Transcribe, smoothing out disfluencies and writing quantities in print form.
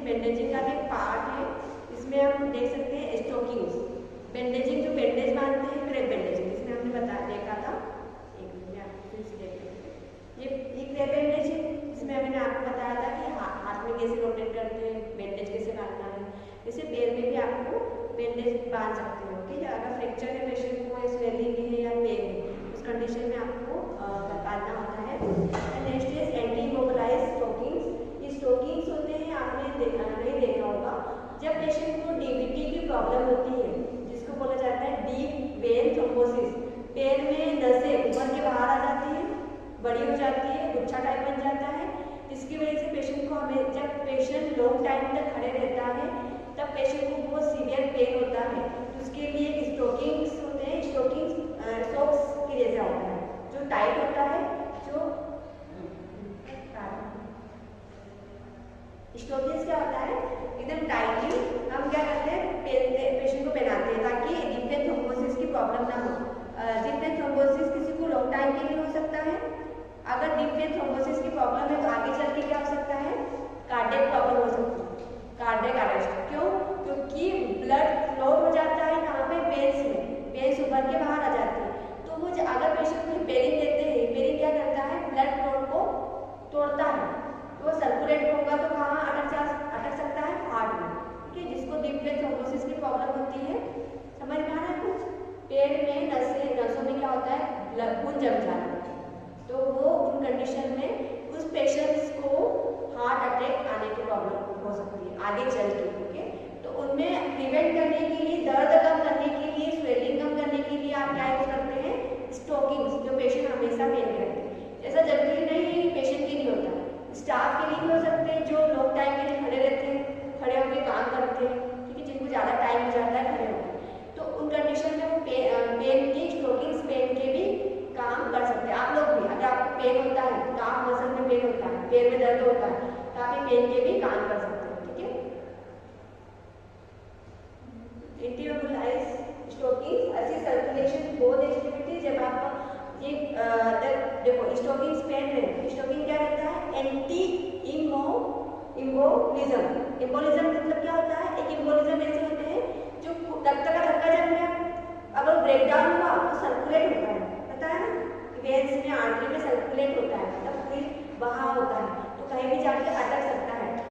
Bandaging का भी एक पार्ट है। इसमें हम देख सकते हैं स्टोकिंग्स, बैंडेजिंग जो बैंडेज बांधते हैं, क्रेप बैंडेजिंग, इसमें हमने देखा था। एक मिनट में आपको फिर से देख लेते हैं। ये क्रेप बैंडेज है, इसमें मैंने आपको बताया था कि हाथ में कैसे रोटेट करते हैं, बैंडेज कैसे बांधना है। जैसे पैर में भी आपको बैंडेज बांध सकते हो। ठीक है, अगर फ्रैक्चर है पेशेंट को, स्वेलिंग है या पेन है, उस कंडीशन में आपको बांधना होता है। Next is anti immobilize stockings. ये स्टोकिंग्स होते हैं, आपने नहीं देखा होगा, जब पेशेंट को डीवीटी की प्रॉब्लम होती है, जिसको बोला जाता है डीप वेन थ्रोम्बोसिस, पैर में नसें उभर के बाहर आ जाती है, बड़ी हो जाती है, गुच्छा टाइप बन जाता है, जिसकी वजह से पेशेंट को हमें, जब पेशेंट लॉन्ग टाइम तक खड़े रहता है तब पेशेंट को बहुत सीवियर पेन होता है। तो उसके लिए स्टोकिंग्स होते हैं, स्टोकिंग्स सॉक्स के जैसा होता है, जो टाइट होता है, जो स्टोकिंग्स क्या होता है, एकदम टाइटली हम क्या करते हैं, पेशेंट को पहनाते हैं ताकि डीप वेन थ्रोम्बोसिस की प्रॉब्लम ना हो। डीप वेन थ्रोम्बोसिस किसी को लॉन्ग टाइम के लिए हो सकता है। अगर डीप वेन थ्रोम्बोसिस की प्रॉब्लम है तो आगे चल के क्या हो सकता है, कार्डियक प्रॉब्लम हो सकती है, कार्डियक अरेस्ट। क्यों? क्योंकि ब्लड फ्लो हो जाता है यहाँ पे वेन्स में, वेन्स उभर के बाहर आ जाती है। तो वो अगर पेशेंट को पेरिंग देते हैं, पेरिंग क्या करता है, ब्लड फ्लो को तोड़ता है, तो वो सर्कुलेट होगा तो कहाँ अटक सकता है, हार्ट में। ठीक है, जिसको डीप वेन थ्रोम्बोसिस की प्रॉब्लम होती है, समझ में आ रहा है कुछ? पेट में नसों में क्या होता है, खून जम जाना, तो वो उन कंडीशन में उस पेशेंट्स को हार्ट अटैक आने की प्रॉब्लम हो सकती है आगे चल के। ओके, तो उनमें प्रिवेंट करने के लिए, दर्द कम करने के लिए, स्वेलिंग कम करने के लिए आप क्या यूज करते हैं, स्टोकिंग्स, जो पेशेंट हमेशा पहन के रखते हैं। ऐसा जरूरी नहीं है पेशेंट के लिए होता है, स्टाफ के लिए भी हो सकते हैं, जो लॉन्ग टाइम के लिए खड़े रहते हैं, खड़े होकर काम करते हैं, ठीक है, जिनको ज़्यादा टाइम हो जाता है खड़े होकर, तो उन कंडीशन में वो पेन की स्टोकिंग्स पहन के भी काम कर सकते हैं। आप लोग भी, अगर आपको पेन होता है, काफ मसल में पेन होता है, पैर में दर्द होता है, तो आप पेन के भी काम कर सकते हैं। ठीक है, एंटीमोबिलाइज स्टोकिंग्स ऐसी सर्कुलेशन बहुत एक्टिविटी, जब आप ये देखो स्टोकिंग्स पहन रहे हैं, स्टोकिंग क्या रहता है, एंटी इम्बोलिज्म। इम्बोलिज्म मतलब क्या होता है, एक इम्बोलिज्म ऐसे होते हैं जो रक्त का धक्का जम गया, अगर ब्रेकडाउन हुआ तो सर्कुलेट होता है, पता है ना, वेन्स में, आर्टरी में सर्कुलेट होता है, मतलब पूरी बहाव होता है, तो कहीं भी जाके अटक सकता है।